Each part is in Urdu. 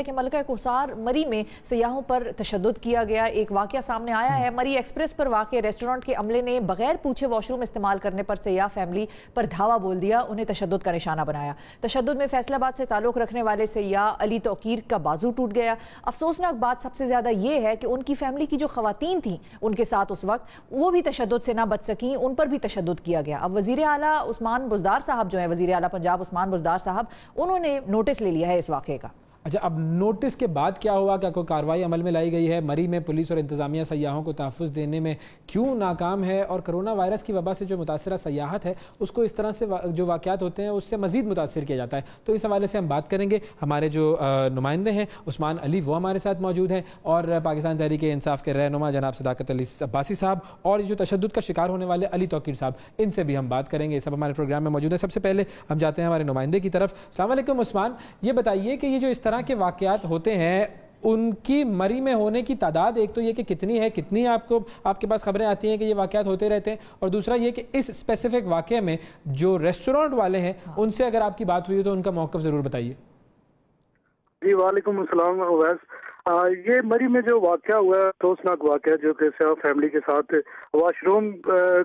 کہ ملکہ کوثر مری میں سیاحوں پر تشدد کیا گیا۔ ایک واقعہ سامنے آیا ہے، مری ایکسپریس پر واقع ریسٹورنٹ کے عملے نے بغیر پوچھے واش روم استعمال کرنے پر سیاح فیملی پر دھاوا بول دیا، انہیں تشدد کا نشانہ بنایا۔ تشدد میں فیصل آباد سے تعلق رکھنے والے سیاح علی توقیر کا بازو ٹوٹ گیا۔ افسوسناک بات سب سے زیادہ یہ ہے کہ ان کی فیملی کی جو خواتین تھیں ان کے ساتھ اس وقت، وہ بھی تشدد سے نہ بچ سکیں، ان پر بھی تشدد کیا گیا۔ اب وزیر اعلیٰ عثمان بزدار صاحب جو ہیں، وزیر اعلیٰ پنجاب عثمان بزدار صاحب، انہوں نے نوٹس لے لیا ہے اس واقعے کا۔ اچھا، اب نوٹس کے بعد کیا ہوا؟ کیا کوئی کارروائی عمل میں لائی گئی ہے؟ مری میں پولیس اور انتظامیہ سیاحوں کو تحفظ دینے میں کیوں ناکام ہے؟ اور کرونا وائرس کی وبا سے جو متاثرہ سیاحت ہے اس کو اس طرح سے جو واقعات ہوتے ہیں اس سے مزید متاثر کیا جاتا ہے، تو اس حوالے سے ہم بات کریں گے۔ ہمارے جو نمائندے ہیں عثمان علی وہ ہمارے ساتھ موجود ہیں، اور پاکستان تحریک انصاف کے رہنما جناب صداقت علی عباسی صاحب، اور جو تشدد کا شکار ہونے والے علی توقیر صاحب، ان سے بھی ہم بات کریں گے۔ یہ سب ہمارے پروگرام میں موجود ہیں۔ سب سے پہلے ہم جاتے ہیں ہمارے نمائندے کی طرف۔ السلام علیکم عثمان، یہ بتائیے کہ یہ جو اس طرح کے واقعات ہوتے ہیں ان کی مری میں ہونے کی تعداد، ایک تو یہ کہ کتنی ہے، کتنی آپ کے پاس خبریں آتی ہیں کہ یہ واقعات ہوتے رہتے ہیں، اور دوسرا یہ کہ اس اسپیسیفک واقعے میں جو ریسٹورنٹ والے ہیں ان سے اگر آپ کی بات ہوئی تو ان کا موقف ضرور بتائیے۔ جی وعلیکم السلام اویس۔ یہ مری میں جو واقعہ ہوا ہے افسوسناک واقعہ، جو کہ سیاح فیملی کے ساتھ واش روم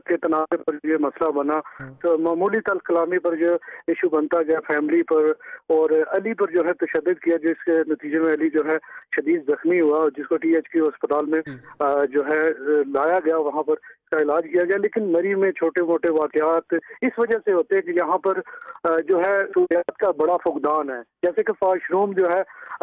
کے تنازع پر یہ مسئلہ بنا، تو معمولی تلخ کلامی پر جو ایشو بنتا گیا فیملی پر، اور علی پر جو ہے تشدد کیا، جس کے نتیجے میں علی جو ہے شدید زخمی ہوا، جس کو ٹی ایچ کیو اسپتال میں جو ہے لایا گیا، وہاں پر کا علاج کیا گیا۔ لیکن مری میں چھوٹے موٹے واقعات اس وجہ سے ہوتے ہیں کہ یہاں پر جو ہے سہولیات کا بڑا فقدان ہے، جیسے کہ واش روم جو ہے،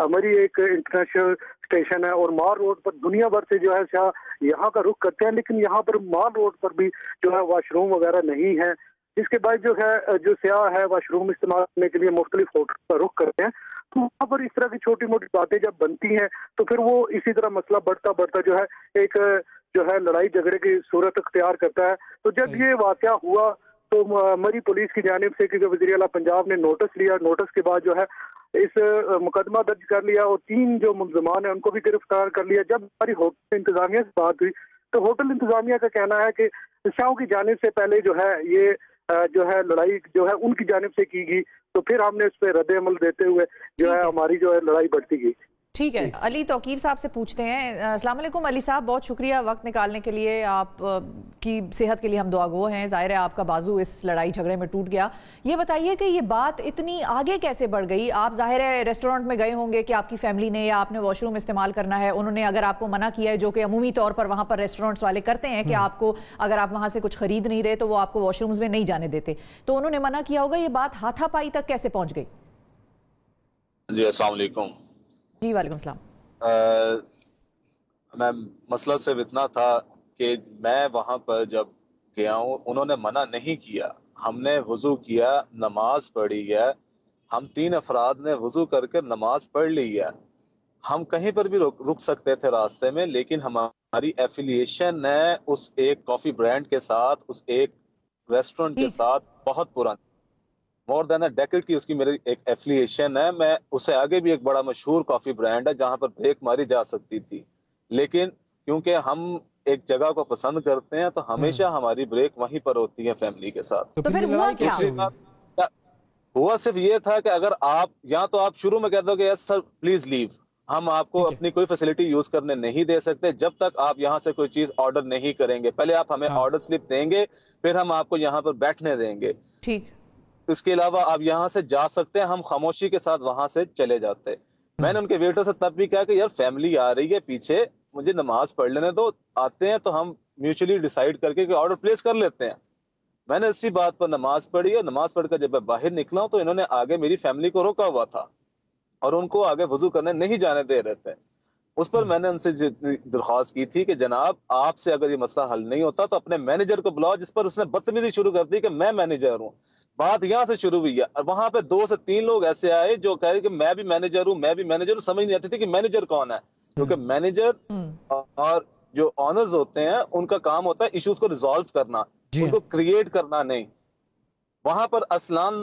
مری ایک انٹرنیشنل اسٹیشن ہے اور مال روڈ پر دنیا بھر سے جو ہے سیاح یہاں کا رخ کرتے ہیں، لیکن یہاں پر مال روڈ پر بھی جو ہے واش روم وغیرہ نہیں ہے، جس کے بعد جو ہے جو سیاح ہے واش روم استعمال کرنے کے لیے مختلف ہوٹل کا رخ کرتے ہیں۔ تو وہاں پر اس طرح کی چھوٹی موٹی باتیں جب بنتی ہیں تو پھر وہ اسی طرح مسئلہ بڑھتا جو ہے ایک جو ہے لڑائی جھگڑے کی صورت اختیار کرتا ہے۔ تو جب یہ واقعہ ہوا تو مری پولیس کی جانب سے، کیونکہ وزیر اعلیٰ پنجاب نے نوٹس لیا، نوٹس کے بعد جو ہے اس مقدمہ درج کر لیا اور 3 جو ملزمان ہیں ان کو بھی گرفتار کر لیا۔ جب ہماری ہوٹل انتظامیہ سے بات ہوئی تو ہوٹل انتظامیہ کا کہنا ہے کہ سیاحوں کی جانب سے پہلے جو ہے یہ جو ہے لڑائی جو ہے ان کی جانب سے کی گئی، تو پھر ہم نے اس پہ رد عمل دیتے ہوئے جو ہے ہماری جو ہے لڑائی بڑھتی گئی۔ ٹھیک ہے، علی توقیر صاحب سے پوچھتے ہیں۔ السلام علیکم علی صاحب، بہت شکریہ وقت نکالنے کے لیے، آپ کی صحت کے لیے ہم دعا گو ہیں۔ ظاہر ہے آپ کا بازو اس لڑائی جھگڑے میں ٹوٹ گیا۔ یہ بتائیے کہ یہ بات اتنی آگے کیسے بڑھ گئی؟ آپ ظاہر ہے ریسٹورنٹ میں گئے ہوں گے کہ آپ کی فیملی نے یا آپ نے واش روم استعمال کرنا ہے، انہوں نے اگر آپ کو منع کیا ہے، جو کہ عمومی طور پر وہاں پر ریسٹورنٹس والے کرتے ہیں کہ آپ کو اگر آپ وہاں سے کچھ خرید نہیں رہے تو وہ آپ کو واش رومز میں نہیں جانے دیتے، تو انہوں نے منع کیا ہوگا، یہ بات ہاتھا پائی تک کیسے پہنچ گئی؟ جی السلام علیکم۔ جی وعلیکم السلام۔ میں مسئلہ صرف اتنا تھا کہ میں وہاں پر جب گیا ہوں انہوں نے منع نہیں کیا، ہم نے وضو کیا، نماز پڑھی ہے، ہم 3 افراد نے وضو کر کے نماز پڑھ لی ہے، ہم کہیں پر بھی رک سکتے تھے راستے میں، لیکن ہماری ایفیلیشن ہے اس ایک کافی برانڈ کے ساتھ، اس ایک ریسٹورنٹ کے ساتھ بہت پرانی، مور دین اے ڈیکیڈ کی اس کی میری ایک ایفیلیشن ہے۔ میں اسے آگے بھی ایک بڑا مشہور کافی برانڈ ہے جہاں پر بریک ماری جا سکتی تھی، لیکن کیونکہ ہم ایک جگہ کو پسند کرتے ہیں تو ہمیشہ ہماری بریک وہیں پر ہوتی ہے فیملی کے ساتھ۔ تو پھر ہوا کیا؟ دوسری بات ہوا صرف یہ تھا کہ اگر آپ یا تو آپ شروع میں کہہ دو کہ یس سر پلیز لیو، ہم آپ کو اپنی کوئی فیسلٹی یوز کرنے نہیں دے سکتے جب تک آپ یہاں سے کوئی چیز آرڈر نہیں کریں گے، پہلے آپ ہمیں آرڈر سلپ دیں گے پھر ہم آپ کو یہاں پر بیٹھنے دیں گے، ٹھیک۔ اس کے علاوہ آپ یہاں سے جا سکتے ہیں، ہم خاموشی کے ساتھ وہاں سے چلے جاتے۔ میں نے ان کے ویٹر سے تب بھی کہا کہ یار فیملی آ رہی ہے پیچھے، مجھے نماز پڑھ لینے دو، آتے ہیں تو ہم میوچلی ڈیسائیڈ کر کے کہ آرڈر پلیس کر لیتے ہیں۔ میں نے اسی بات پر نماز پڑھی اور نماز پڑھ کر جب میں باہر نکلا ہوں تو انہوں نے آگے میری فیملی کو روکا ہوا تھا اور ان کو آگے وضو کرنے نہیں جانے دے رہے تھے۔ اس پر میں نے ان سے درخواست کی تھی کہ جناب آپ سے اگر یہ مسئلہ حل نہیں ہوتا تو اپنے مینیجر کو بلاؤ، جس پر اس نے بدتمیزی شروع کر دی کہ میں مینیجر ہوں۔ بات یہاں سے شروع ہوئی ہے اور وہاں پہ 2 سے 3 لوگ ایسے آئے جو کہہ رہے کہ میں بھی مینیجر ہوں، میں بھی مینیجر ہوں، سمجھ نہیں آتی تھی کہ مینیجر کون ہے، کیونکہ مینیجر اور جو آنرز ہوتے ہیں ان کا کام ہوتا ہے ایشوز کو ریزالو کرنا، ان کو کریٹ کرنا نہیں۔ وہاں پر ارسلان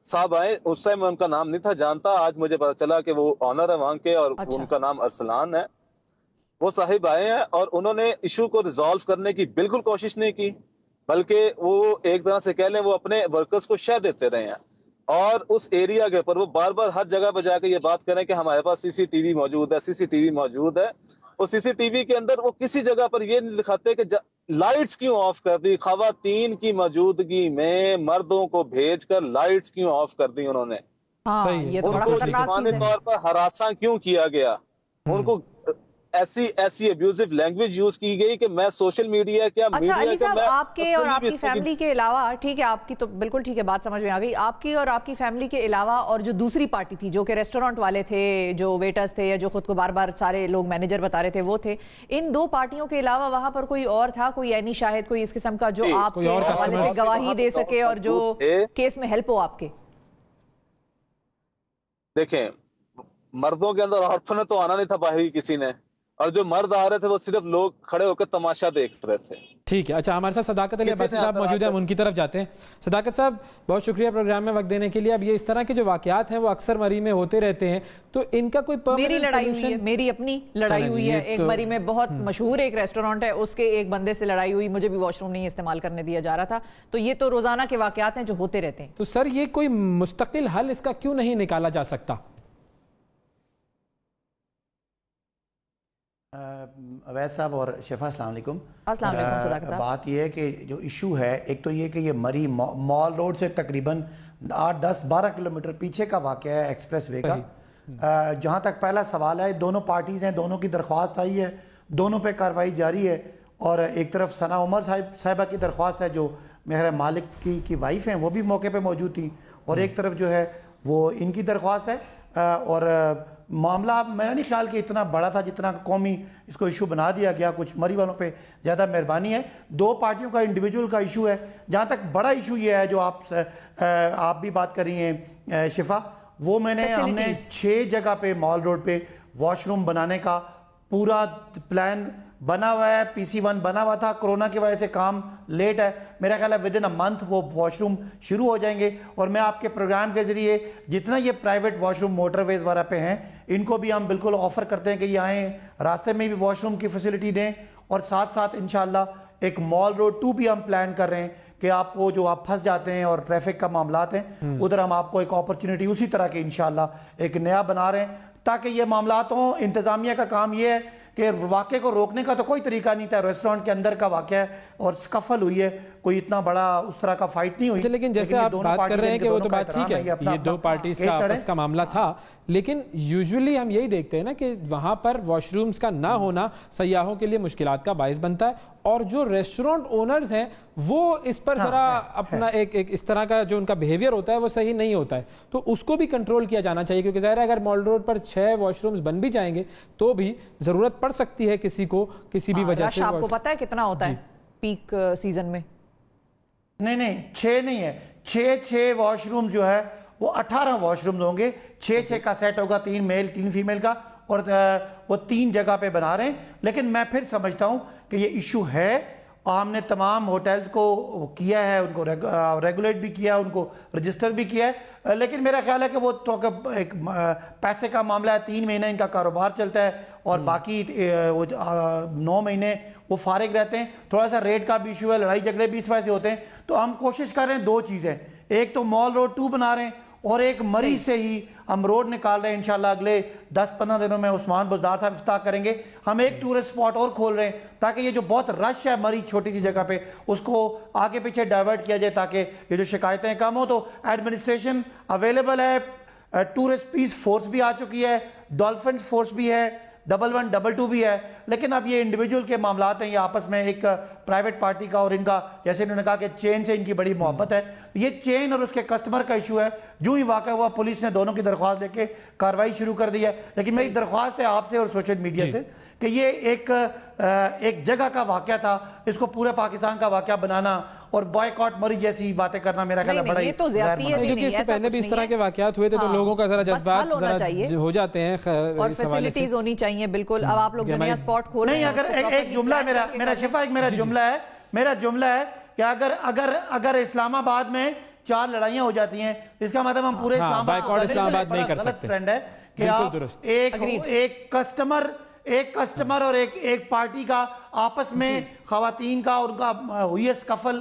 صاحب آئے، اس سے میں ان کا نام نہیں تھا جانتا، آج مجھے پتا چلا کہ وہ آنر ہے وہاں کے اور ان کا نام ارسلان ہے۔ وہ صاحب آئے ہیں اور انہوں نے ایشو کو ریزالو کرنے کی بالکل کوشش نہیں کی، بلکہ وہ ایک طرح سے کہہ لیں وہ اپنے ورکرز کو شہ دیتے رہے ہیں۔ اور اس ایریا کے اوپر وہ بار بار ہر جگہ پہ جا کے یہ بات کریں کہ ہمارے پاس سی سی ٹی وی موجود ہے, سی سی ٹی وی موجود ہے. اور سی سی ٹی وی کے اندر وہ کسی جگہ پر یہ نہیں دکھاتے کہ لائٹس کیوں آف کر دی, خواتین کی موجودگی میں مردوں کو بھیج کر لائٹس کیوں آف کر دی انہوں نے, ان کو جسمانی طور پر ہراساں کیوں کیا گیا, ان کو ایسی ابیوزو لینگویج یوز کی گئی کہ میں سوشل میڈیا کیا اچھا علی صاحب, آپ کے اور آپ کی فیملی کے علاوہ, ٹھیک ہے آپ کی تو بالکل ٹھیک ہے, بات سمجھ میں آ گئی, آپ کی اور آپ کی فیملی کے علاوہ اور جو دوسری پارٹی تھی جو کہ ریسٹورنٹ والے تھے, جو ویٹرز تھے, یا جو خود کو بار بار سارے لوگ مینیجر بتا رہے تھے وہ تھے, ان دو پارٹیوں کے علاوہ وہاں پر کوئی اور تھا, کوئی عینی شاہد, کوئی اس قسم کا جو آپ کے حوالے سے گواہی دے سکے اور جو کیس میں ہیلپ ہو آپ کے؟ دیکھیں, مردوں کے اندر عورتوں نے تو آنا نہیں تھا باہر کسی نے, اور جو مرد آ رہے تھے وہ صرف لوگ کھڑے ہو کے تماشا دیکھ رہے تھے. ٹھیک ہے, اچھا ہمارے ساتھ صداقت علی عباسی صاحب موجود ہیں, ہم ان کی طرف جاتے ہیں. صداقت صاحب بہت شکریہ پروگرام میں وقت دینے کے لیے. اب یہ اس طرح کے جو واقعات ہیں وہ اکثر مری میں ہوتے رہتے ہیں, تو ان کا کوئی میری لڑائی ہوئی ہے, میری اپنی لڑائی ہوئی ہے ایک مری میں, بہت مشہور ایک ریسٹورنٹ ہے, اس کے ایک بندے سے لڑائی ہوئی, مجھے بھی واش روم نہیں استعمال کرنے دیا جا رہا تھا. تو یہ تو روزانہ کے واقعات ہیں جو ہوتے رہتے ہیں. تو سر یہ کوئی مستقل حل اس کا کیوں نہیں نکالا جا سکتا؟ اویس صاحب اور شفا السلام علیکم. السلام علیکم. بات یہ ہے کہ جو ایشو ہے, ایک تو یہ کہ یہ مری مال روڈ سے تقریباً 8-10-12 کلومیٹر پیچھے کا واقعہ ہے ایکسپریس وے کا. جہاں تک پہلا سوال ہے, دونوں پارٹیز ہیں, دونوں کی درخواست آئی ہے, دونوں پہ کارروائی جاری ہے. اور ایک طرف ثنا عمر صاحبہ کی درخواست ہے جو مہر مالک کی وائف ہیں, وہ بھی موقع پہ موجود تھیں, اور ایک طرف جو ہے وہ ان کی درخواست ہے. اور معاملہ میرا نہیں خیال کہ اتنا بڑا تھا جتنا قومی اس کو ایشو بنا دیا گیا. کچھ مری والوں پہ زیادہ مہربانی ہے, دو پارٹیوں کا انڈیویجول کا ایشو ہے. جہاں تک بڑا ایشو یہ ہے جو آپ بھی بات کر رہی ہیں شفا, وہ ہم نے 6 جگہ پہ مال روڈ پہ واش روم بنانے کا پورا پلان بنا ہوا ہے. PC1 بنا ہوا تھا, کرونا کی وجہ سے کام لیٹ ہے. میرا خیال ہے ودن اے منتھ وہ واش روم شروع ہو جائیں گے. اور میں آپ کے پروگرام کے ذریعے جتنا یہ پرائیویٹ واش روم موٹر ویز وغیرہ پہ ہیں, ان کو بھی ہم بالکل آفر کرتے ہیں کہ یہ آئیں, راستے میں بھی واش روم کی فیسلٹی دیں. اور ساتھ ساتھ انشاءاللہ ایک مال روڈ 2 بھی ہم پلان کر رہے ہیں کہ آپ کو جو آپ پھنس جاتے ہیں اور ٹریفک کا معاملات ہیں, ادھر ہم آپ کو ایک اپرچونٹی اسی طرح کے انشاءاللہ ایک نیا بنا رہے ہیں تاکہ یہ معاملات ہوں. انتظامیہ کا کام یہ ہے کہ واقعے کو روکنے کا تو کوئی طریقہ نہیں تھا, ریسٹورنٹ کے اندر کا واقعہ ہے اور سکفل ہوئی ہے, کوئی اتنا بڑا اس طرح کا فائٹ نہیں ہوئی. لیکن جیسے آپ بات کر رہے ہیں کہ وہ تو بات ٹھیک ہے, یہ دو پارٹیز کا آپس کا معاملہ تھا, لیکن یوزولی ہم یہی دیکھتے ہیں نا کہ وہاں پر واش رومز کا نہ ہونا سیاحوں کے لیے مشکلات کا باعث بنتا ہے, اور جو ریسٹورنٹ اونرز ہیں وہ اس پر ذرا اپنا ایک اس طرح کا جو ان کا بیہیویئر ہوتا ہے وہ صحیح نہیں ہوتا ہے, تو اس کو بھی کنٹرول کیا جانا چاہیے. کیونکہ ظاہر ہے اگر مال روڈ پر 6 واش رومز بن بھی جائیں گے تو بھی ضرورت پڑ سکتی ہے کسی کو کسی بھی وجہ سے. آپ کو پتہ ہے کتنا ہوتا ہے پیک سیزن میں؟ نہیں 6 نہیں ہے, 6 واش روم جو ہے وہ 18 واش روم ہوں گے. 6 کا سیٹ ہوگا, 3 میل 3 فیمیل کا, اور وہ 3 جگہ پہ بنا رہے ہیں. لیکن میں پھر سمجھتا ہوں کہ یہ ایشو ہے, اور ہم نے تمام ہوٹلز کو کیا ہے, ان کو ریگولیٹ بھی کیا, ان کو رجسٹر بھی کیا ہے. لیکن میرا خیال ہے کہ وہ تو ایک پیسے کا معاملہ ہے, 3 مہینے ان کا کاروبار چلتا ہے اور باقی 9 مہینے وہ فارغ رہتے ہیں. تھوڑا سا ریٹ کا بھی ایشو ہے, لڑائی جھگڑے بھی اس وجہ سے ہوتے ہیں. تو ہم کوشش کر رہے ہیں 2 چیزیں, ایک تو مال روڈ 2 بنا رہے ہیں, اور ایک مری سے ہی ہم روڈ نکال رہے ہیں. انشاءاللہ اگلے 10-15 دنوں میں عثمان بزدار صاحب افتتاح کریں گے. ہم ایک ٹورسٹ سپاٹ اور کھول رہے ہیں تاکہ یہ جو بہت رش ہے مری چھوٹی سی جگہ پہ, اس کو آگے پیچھے ڈائیورٹ کیا جائے تاکہ یہ جو شکایتیں کم ہوں. تو ایڈمنسٹریشن اویلیبل ہے, ٹورسٹ پیس فورس بھی آ چکی ہے, ڈولفن فورس بھی ہے, 1-1 2-2 بھی ہے. لیکن اب یہ انڈیویجول کے معاملات ہیں, یہ آپس میں ایک پرائیویٹ پارٹی کا اور ان کا, جیسے انہوں نے کہا کہ چین سے ان کی بڑی محبت ہے, یہ چین اور اس کے کسٹمر کا ایشو ہے. جو ہی واقعہ ہوا پولیس نے دونوں کی درخواست لے کے کارروائی شروع کر دی ہے. لیکن میری درخواست ہے آپ سے اور سوشل میڈیا سے کہ یہ ایک جگہ کا واقعہ تھا, اس کو پورے پاکستان کا واقعہ بنانا اور بائیکاٹ مری جیسی باتیں کرنا میرا خیال ہے بڑا ہی غیر مناسب ہے. کیونکہ اس سے پہلے بھی اس طرح کے واقعات ہوئے تھے تو لوگوں کا ذرا جذبات ہو جاتے ہیں, اور فیسلٹیز ہونی چاہیے. بالکل, اب آپ لوگ جنیا سپاٹ کھول رہے ہیں. نہیں, اگر ایک جملہ ہے میرا شفا, ایک میرا جملہ ہے کہ اگر اسلام آباد میں 4 لڑائیاں ہو جاتی ہیں, اس کا مطلب ہم پورے اسلام آباد نہیں کر سکتے. ٹرینڈ ہے کہ آپ ایک کسٹمر اور ایک پارٹی کا آپس میں خواتین کا ان کا ہوئی ہے سکفل,